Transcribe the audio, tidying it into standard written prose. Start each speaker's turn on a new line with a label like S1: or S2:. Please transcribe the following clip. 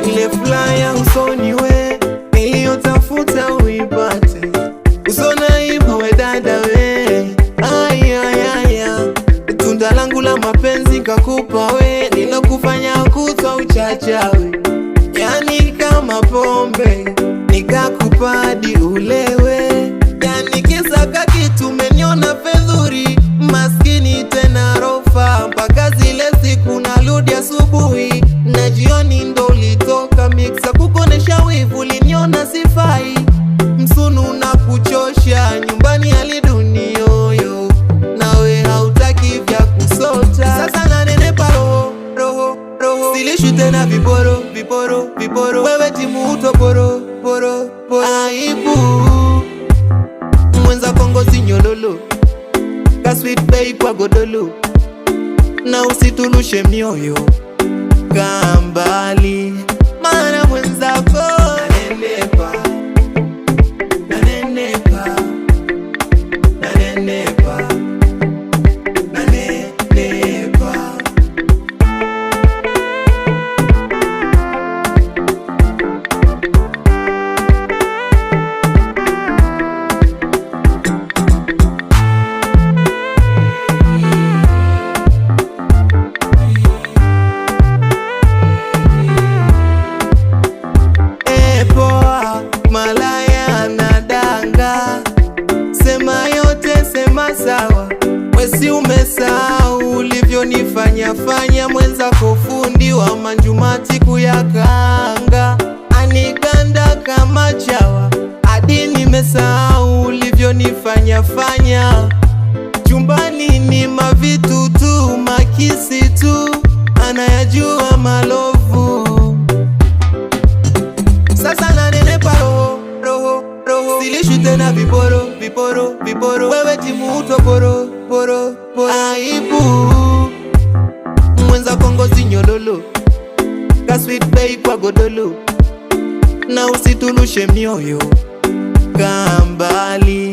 S1: Ile flyer usoni we niliyotafuta uipate, usona ibu we dada we. Tunda langu la mapenzi kakupa we, nilokufanya kutwa uchachawe, yani kama pombe nikakupadi ulewe. Yani kisaka kitu meniona fedhuri, maskini tena rofa, mpaka zile siku narudi asubuhi na jioni ndo ulitoka mixa kukonesha wivu, liniona sifai msunu na kuchosha nyumbani alidunioyo, nawe hautaki vya kusota. Sasa nanenepa roho, silishu tena viporo, wewe timu utoporo, aibu mwenza kongo sinyololo, ka sweet babe kwa godolo, na usitulushe mioyo kambali, mana mwenzako nanenepa. Malaya na danga, sema yote sema sawa, wesi umesahau ulivyonifanya fanya. Mwenzako fundi wa manjumati kuyakanga, aniganda kama chawa, hadi nimesahau ulivyonifanya fanya. Chumbani ni mavitu tu, makisi tu, anayajua malovu. Sasa nanenepa roho, silishu tena viporo, wewe timu utoporo, aibu mwenza kongo sinyololo, ka sweet babe kwa godolo, na usitulushe mioyo kambali.